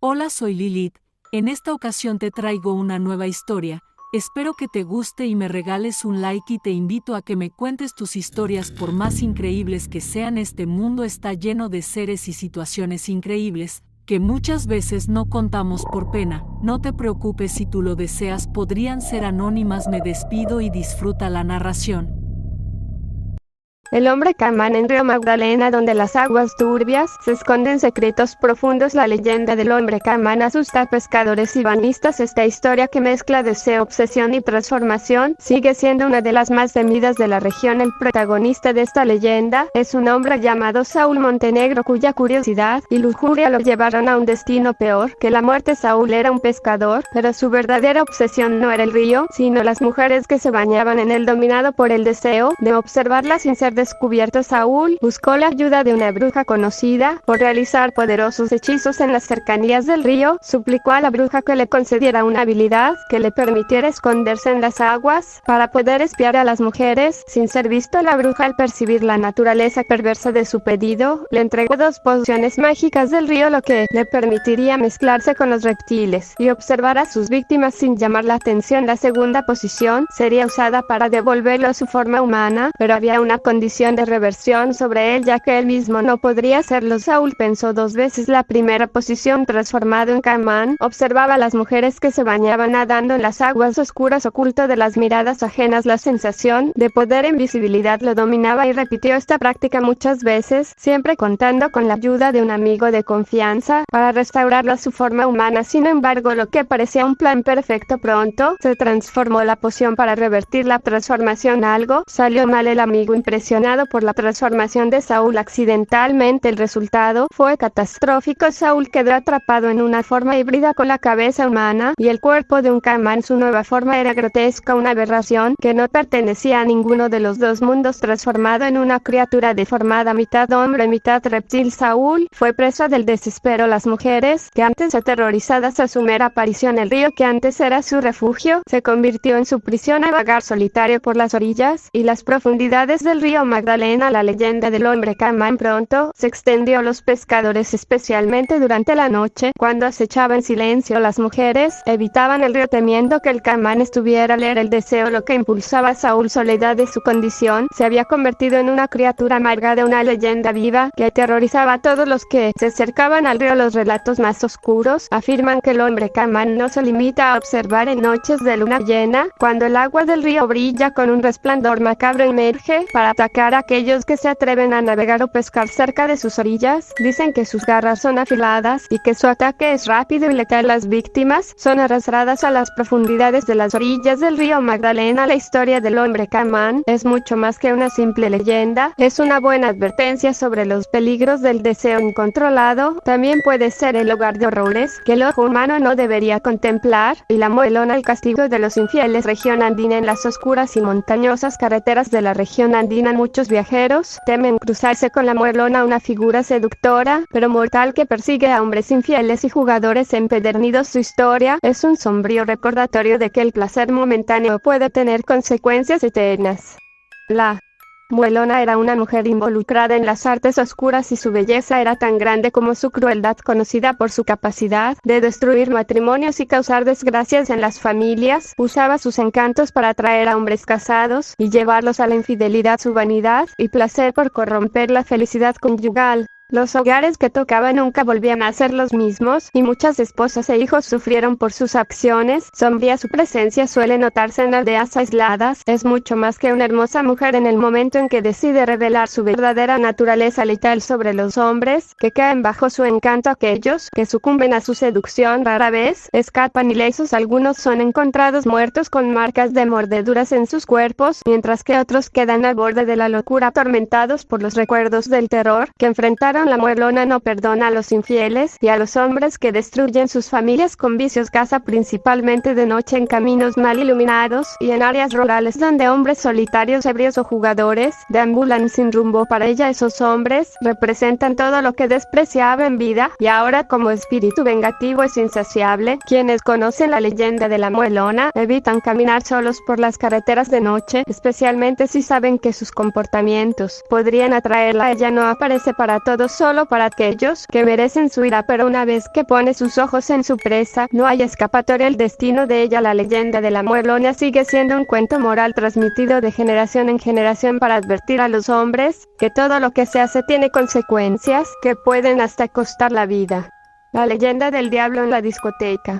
Hola, soy Lilith. En esta ocasión te traigo una nueva historia. Espero que te guste y me regales un like y te invito a que me cuentes tus historias. Por más increíbles que sean, este mundo está lleno de seres y situaciones increíbles, que muchas veces no contamos por pena. No te preocupes si tú lo deseas, podrían ser anónimas. Me despido y disfruta la narración. El hombre Caimán en Río Magdalena, donde las aguas turbias se esconden secretos profundos. La leyenda del hombre Caimán asusta a pescadores y bañistas. Esta historia, que mezcla deseo, obsesión y transformación, sigue siendo una de las más temidas de la región. El protagonista de esta leyenda es un hombre llamado Saúl Montenegro, cuya curiosidad y lujuria lo llevaron a un destino peor que la muerte. Saúl era un pescador, pero su verdadera obsesión no era el río, sino las mujeres que se bañaban en él. Dominado por el deseo de observarlas sin ser descubierto, Saúl buscó la ayuda de una bruja conocida por realizar poderosos hechizos en las cercanías del río. Suplicó a la bruja que le concediera una habilidad que le permitiera esconderse en las aguas para poder espiar a las mujeres sin ser visto. La bruja, al percibir la naturaleza perversa de su pedido, le entregó 2 pociones mágicas del río, lo que le permitiría mezclarse con los reptiles y observar a sus víctimas sin llamar la atención. La segunda posición sería usada para devolverlo a su forma humana, pero había una condición de reversión sobre él, ya que él mismo no podría hacerlo. Saúl pensó 2 veces la primera posición. Transformado en Caimán, observaba a las mujeres que se bañaban nadando en las aguas oscuras, oculto de las miradas ajenas. La sensación de poder e invisibilidad lo dominaba y repitió esta práctica muchas veces, siempre contando con la ayuda de un amigo de confianza para restaurarlo a su forma humana. Sin embargo, lo que parecía un plan perfecto pronto se transformó. La poción para revertir la transformación algo salió mal. El amigo, impresionado por la transformación de Saúl, accidentalmente el resultado fue catastrófico. Saúl quedó atrapado en una forma híbrida con la cabeza humana y el cuerpo de un caimán. Su nueva forma era grotesca, una aberración que no pertenecía a ninguno de los 2 mundos. Transformado en una criatura deformada, mitad hombre, mitad reptil, Saúl fue presa del desespero. Las mujeres, que antes aterrorizadas a su mera aparición, el río, que antes era su refugio, se convirtió en su prisión. A vagar solitario por las orillas y las profundidades del río Magdalena, la leyenda del hombre Caimán pronto se extendió a los pescadores, especialmente durante la noche, cuando acechaba en silencio. Las mujeres evitaban el río temiendo que el Caimán estuviera al leer el deseo, lo que impulsaba a Saúl. Soledad de su condición se había convertido en una criatura amargada, una leyenda viva que aterrorizaba a todos los que se acercaban al río. Los relatos más oscuros afirman que el hombre Caimán no se limita a observar en noches de luna llena, cuando el agua del río brilla con un resplandor macabro. Emerge para atacar a aquellos que se atreven a navegar o pescar cerca de sus orillas. Dicen que sus garras son afiladas y que su ataque es rápido y letal. Las víctimas son arrastradas a las profundidades de las orillas del río Magdalena. La historia del hombre Caimán es mucho más que una simple leyenda. Es una buena advertencia sobre los peligros del deseo incontrolado. También puede ser el hogar de horrores que el ojo humano no debería contemplar. Y la muelona, el castigo de los infieles. Región andina. En las oscuras y montañosas carreteras de la región andina, muchos viajeros temen cruzarse con la muelona, una figura seductora pero mortal que persigue a hombres infieles y jugadores empedernidos. Su historia es un sombrío recordatorio de que el placer momentáneo puede tener consecuencias eternas. La muelona era una mujer involucrada en las artes oscuras y su belleza era tan grande como su crueldad, conocida por su capacidad de destruir matrimonios y causar desgracias en las familias. Usaba sus encantos para atraer a hombres casados y llevarlos a la infidelidad. Su vanidad y placer por corromper la felicidad conyugal. Los hogares que tocaba nunca volvían a ser los mismos, y muchas esposas e hijos sufrieron por sus acciones. Sombría su presencia suele notarse en aldeas aisladas. Es mucho más que una hermosa mujer. En el momento en que decide revelar su verdadera naturaleza letal sobre los hombres que caen bajo su encanto, aquellos que sucumben a su seducción rara vez escapan ilesos. Algunos son encontrados muertos con marcas de mordeduras en sus cuerpos, mientras que otros quedan al borde de la locura, atormentados por los recuerdos del terror que enfrentaron. La muelona no perdona a los infieles y a los hombres que destruyen sus familias con vicios. Caza principalmente de noche en caminos mal iluminados y en áreas rurales donde hombres solitarios, ebrios o jugadores deambulan sin rumbo. Para ella, esos hombres representan todo lo que despreciaba en vida, y ahora, como espíritu vengativo es insaciable. Quienes conocen la leyenda de la muelona evitan caminar solos por las carreteras de noche, especialmente si saben que sus comportamientos podrían atraerla. Ella no aparece para todos solo para aquellos que merecen su ira, pero una vez que pone sus ojos en su presa, no hay escapatoria. El destino de ella, la leyenda de la Muerlonia, sigue siendo un cuento moral transmitido de generación en generación para advertir a los hombres que todo lo que se hace tiene consecuencias que pueden hasta costar la vida. La leyenda del diablo en la discoteca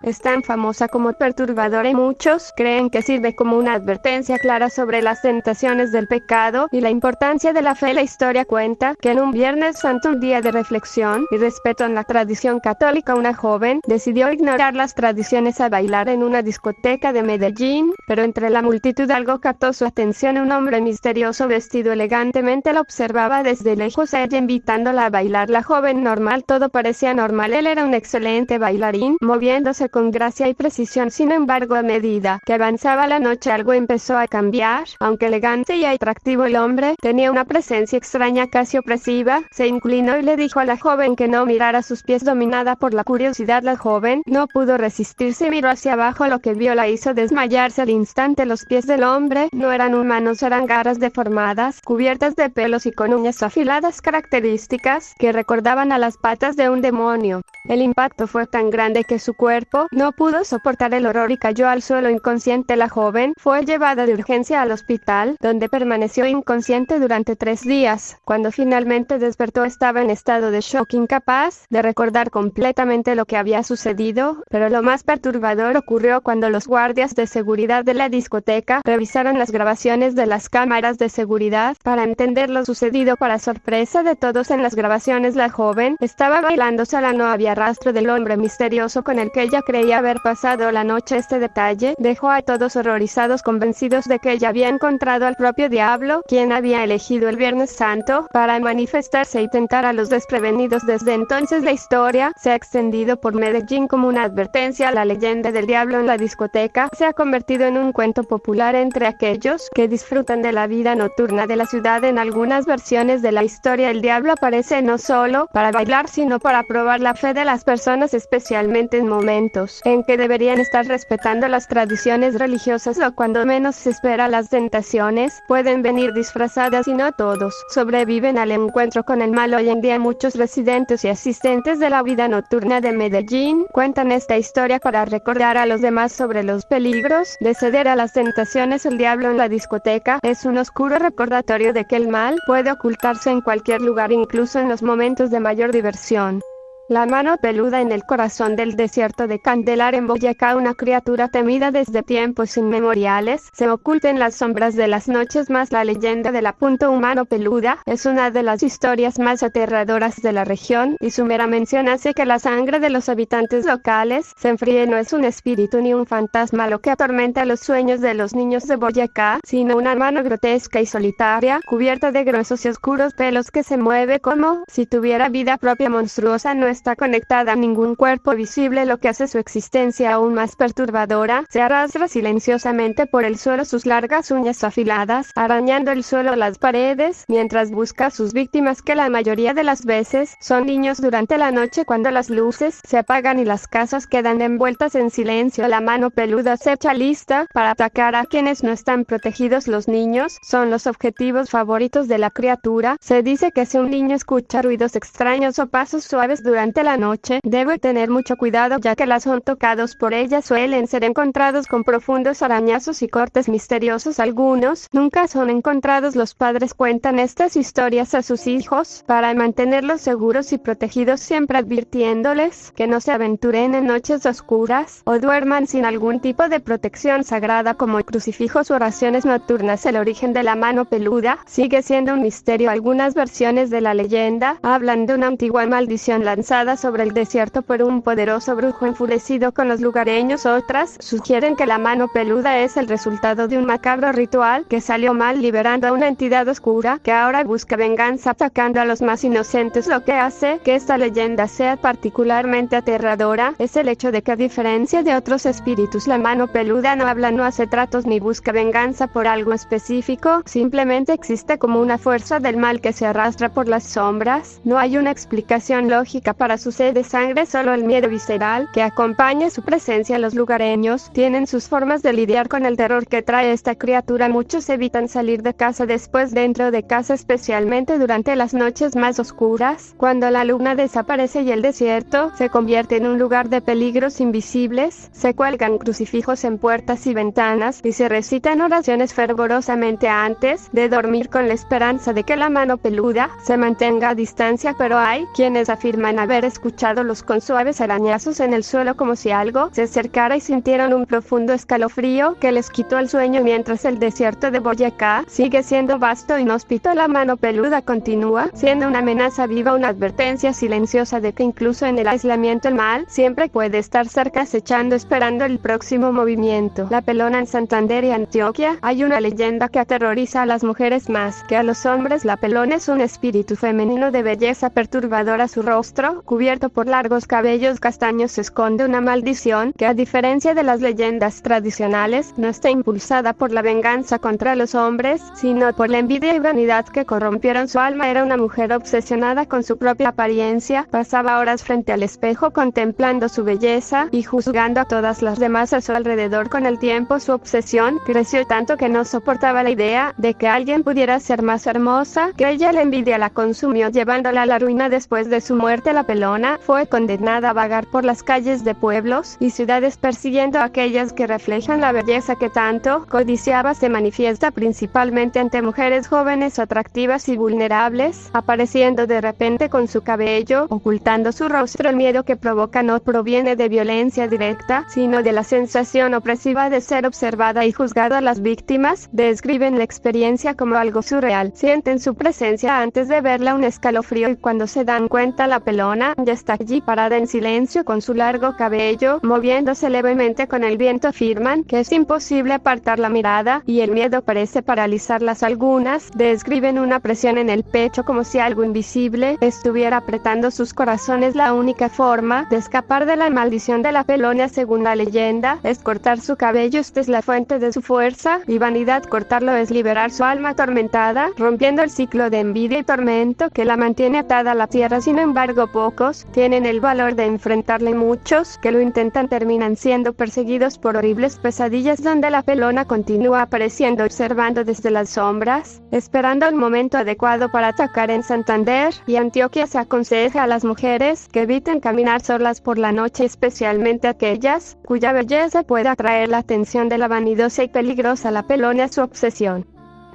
es tan famosa como perturbadora y muchos creen que sirve como una advertencia clara sobre las tentaciones del pecado y la importancia de la fe. La historia cuenta que en un Viernes Santo, un día de reflexión y respeto en la tradición católica, una joven decidió ignorar las tradiciones a bailar en una discoteca de Medellín, pero entre la multitud algo captó su atención. Un hombre misterioso vestido elegantemente la observaba desde lejos, a ella invitándola a bailar. La joven normal, todo parecía normal, él era un excelente bailarín, moviéndose con gracia y precisión. Sin embargo, a medida que avanzaba la noche, algo empezó a cambiar. Aunque elegante y atractivo, el hombre tenía una presencia extraña, casi opresiva. Se inclinó y le dijo a la joven que no mirara sus pies. Dominada por la curiosidad, la joven no pudo resistirse y miró hacia abajo. Lo que vio la hizo desmayarse al instante. Los pies del hombre no eran humanos, eran garras deformadas, cubiertas de pelos y con uñas afiladas características que recordaban a las patas de un demonio. El impacto fue tan grande que su cuerpo no pudo soportar el horror y cayó al suelo inconsciente. La joven fue llevada de urgencia al hospital, donde permaneció inconsciente durante 3 días. Cuando finalmente despertó, estaba en estado de shock, incapaz de recordar completamente lo que había sucedido, pero lo más perturbador ocurrió cuando los guardias de seguridad de la discoteca revisaron las grabaciones de las cámaras de seguridad para entender lo sucedido. Para sorpresa de todos, en las grabaciones la joven estaba bailando sola, no había rastro del hombre misterioso con el que ella creía haber pasado la noche. Este detalle dejó a todos horrorizados, convencidos de que ella había encontrado al propio diablo, quien había elegido el Viernes Santo para manifestarse y tentar a los desprevenidos. Desde entonces la historia se ha extendido por Medellín como una advertencia. La leyenda del diablo en la discoteca se ha convertido en un cuento popular entre aquellos que disfrutan de la vida nocturna de la ciudad. En algunas versiones de la historia, el diablo aparece no solo para bailar, sino para probar la fe de las personas, especialmente en momentos en que deberían estar respetando las tradiciones religiosas o cuando menos se espera. Las tentaciones pueden venir disfrazadas y no todos sobreviven al encuentro con el mal. Hoy en día muchos residentes y asistentes de la vida nocturna de Medellín cuentan esta historia para recordar a los demás sobre los peligros de ceder a las tentaciones. El diablo en la discoteca es un oscuro recordatorio de que el mal puede ocultarse en cualquier lugar, incluso en los momentos de mayor diversión. La mano peluda en el corazón del desierto de Candelar, en Boyacá, una criatura temida desde tiempos inmemoriales, se oculta en las sombras de las noches. Más la leyenda de la mano peluda es una de las historias más aterradoras de la región, y su mera mención hace que la sangre de los habitantes locales se enfríe. No es un espíritu ni un fantasma lo que atormenta los sueños de los niños de Boyacá, sino una mano grotesca y solitaria, cubierta de gruesos y oscuros pelos, que se mueve como si tuviera vida propia. Monstruosa, no está conectada a ningún cuerpo visible, lo que hace su existencia aún más perturbadora. Se arrastra silenciosamente por el suelo, sus largas uñas afiladas arañando el suelo, las paredes, mientras busca a sus víctimas, que la mayoría de las veces son niños. Durante la noche, cuando las luces se apagan y las casas quedan envueltas en silencio, la mano peluda se echa lista para atacar a quienes no están protegidos. Los niños son los objetivos favoritos de la criatura. Se dice que si un niño escucha ruidos extraños o pasos suaves durante la noche, debe tener mucho cuidado, ya que las son tocados por ella suelen ser encontrados con profundos arañazos y cortes misteriosos. Algunos nunca son encontrados. Los padres cuentan estas historias a sus hijos para mantenerlos seguros y protegidos, siempre advirtiéndoles que no se aventuren en noches oscuras o duerman sin algún tipo de protección sagrada como crucifijos u oraciones nocturnas. El origen de la mano peluda sigue siendo un misterio. Algunas versiones de la leyenda hablan de una antigua maldición lanzada sobre el desierto por un poderoso brujo enfurecido con los lugareños. Otras sugieren que la mano peluda es el resultado de un macabro ritual que salió mal, liberando a una entidad oscura que ahora busca venganza atacando a los más inocentes. Lo que hace que esta leyenda sea particularmente aterradora es el hecho de que, a diferencia de otros espíritus, la mano peluda no habla, no hace tratos ni busca venganza por algo específico. Simplemente existe como una fuerza del mal que se arrastra por las sombras. No hay una explicación lógica para su sed de sangre, solo el miedo visceral que acompaña su presencia. Los lugareños tienen sus formas de lidiar con el terror que trae esta criatura. Muchos evitan salir de casa, después dentro de casa, especialmente durante las noches más oscuras, cuando la luna desaparece y el desierto se convierte en un lugar de peligros invisibles. Se cuelgan crucifijos en puertas y ventanas y se recitan oraciones fervorosamente antes de dormir, con la esperanza de que la mano peluda se mantenga a distancia, pero hay quienes afirman haber escuchado con suaves arañazos en el suelo, como si algo se acercara, y sintieron un profundo escalofrío que les quitó el sueño. Mientras el desierto de Boyacá sigue siendo vasto e inhóspito, la mano peluda continúa siendo una amenaza viva, una advertencia silenciosa de que incluso en el aislamiento el mal siempre puede estar cerca, acechando, esperando el próximo movimiento. La Pelona. En Santander y Antioquia hay una leyenda que aterroriza a las mujeres más que a los hombres. La Pelona es un espíritu femenino de belleza perturbadora. Su rostro, cubierto por largos cabellos castaños, esconde una maldición que, a diferencia de las leyendas tradicionales, no está impulsada por la venganza contra los hombres, sino por la envidia y vanidad que corrompieron su alma. Era una mujer obsesionada con su propia apariencia. Pasaba horas frente al espejo contemplando su belleza y juzgando a todas las demás a su alrededor. Con el tiempo, su obsesión creció tanto que no soportaba la idea de que alguien pudiera ser más hermosa que ella. La envidia la consumió, llevándola a la ruina. Después de su muerte, la Pelona fue condenada a vagar por las calles de pueblos y ciudades persiguiendo a aquellas que reflejan la belleza que tanto codiciaba. Se manifiesta principalmente ante mujeres jóvenes, atractivas y vulnerables, apareciendo de repente con su cabello ocultando su rostro. El miedo que provoca no proviene de violencia directa, sino de la sensación opresiva de ser observada y juzgada. Las víctimas describen la experiencia como algo surreal. Sienten su presencia antes de verla, un escalofrío, y cuando se dan cuenta, la Pelona ya está allí, parada en silencio, con su largo cabello moviéndose levemente con el viento. Afirman que es imposible apartar la mirada y el miedo parece paralizarlas. Algunas describen una presión en el pecho, como si algo invisible estuviera apretando sus corazones. La única forma de escapar de la maldición de la Pelona, según la leyenda, es cortar su cabello. Esta es la fuente de su fuerza y vanidad. Cortarlo es liberar su alma atormentada, rompiendo el ciclo de envidia y tormento que la mantiene atada a la tierra. Sin embargo, pocos tienen el valor de enfrentarle. Muchos que lo intentan terminan siendo perseguidos por horribles pesadillas, donde la Pelona continúa apareciendo, observando desde las sombras, esperando el momento adecuado para atacar. En Santander y Antioquia se aconseja a las mujeres que eviten caminar solas por la noche, especialmente aquellas cuya belleza puede atraer la atención de la vanidosa y peligrosa. La Pelona, su obsesión,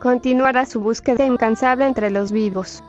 continuará su búsqueda incansable entre los vivos.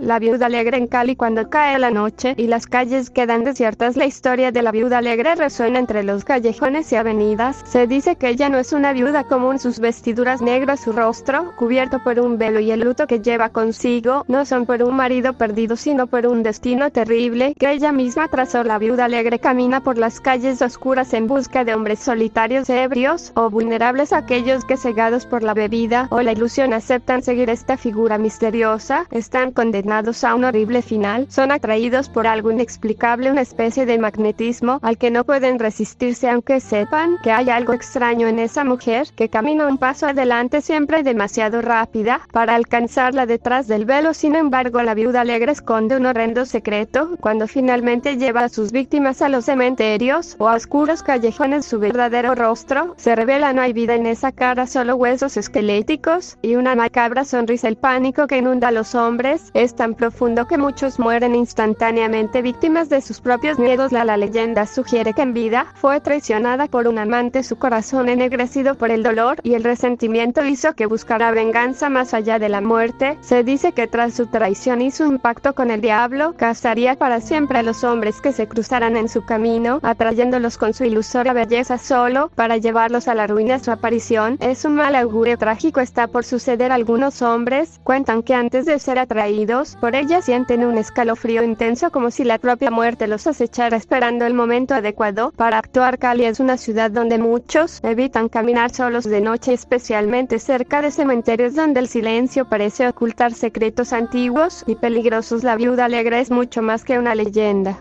La viuda alegre. En Cali, cuando cae la noche y las calles quedan desiertas, la historia de la viuda alegre resuena entre los callejones y avenidas. Se dice que ella no es una viuda común. Sus vestiduras negras, su rostro cubierto por un velo y el luto que lleva consigo no son por un marido perdido, sino por un destino terrible que ella misma trazó. La viuda alegre camina por las calles oscuras en busca de hombres solitarios, ebrios o vulnerables, aquellos que, cegados por la bebida o la ilusión, aceptan seguir esta figura misteriosa. Están condenados a un horrible final. Son atraídos por algo inexplicable, una especie de magnetismo al que no pueden resistirse, aunque sepan que hay algo extraño en esa mujer que camina un paso adelante, siempre demasiado rápida para alcanzarla detrás del velo. Sin embargo, la viuda alegre esconde un horrendo secreto. Cuando finalmente lleva a sus víctimas a los cementerios o a oscuros callejones, su verdadero rostro se revela. No hay vida en esa cara, solo huesos esqueléticos y una macabra sonrisa. El pánico que inunda a los hombres es tan profundo que muchos mueren instantáneamente, víctimas de sus propios miedos. La leyenda sugiere que en vida fue traicionada por un amante. Su corazón, ennegrecido por el dolor y el resentimiento, hizo que buscara venganza más allá de la muerte. Se dice que tras su traición hizo un pacto con el diablo. Cazaría para siempre a los hombres que se cruzaran en su camino, atrayéndolos con su ilusoria belleza solo para llevarlos a la ruina. Su aparición es un mal augurio trágico. Está por suceder. Algunos hombres cuentan que antes de ser atraídos por ella sienten un escalofrío intenso, como si la propia muerte los acechara, esperando el momento adecuado para actuar. Cali es una ciudad donde muchos evitan caminar solos de noche, especialmente cerca de cementerios donde el silencio parece ocultar secretos antiguos y peligrosos. La viuda alegre es mucho más que una leyenda.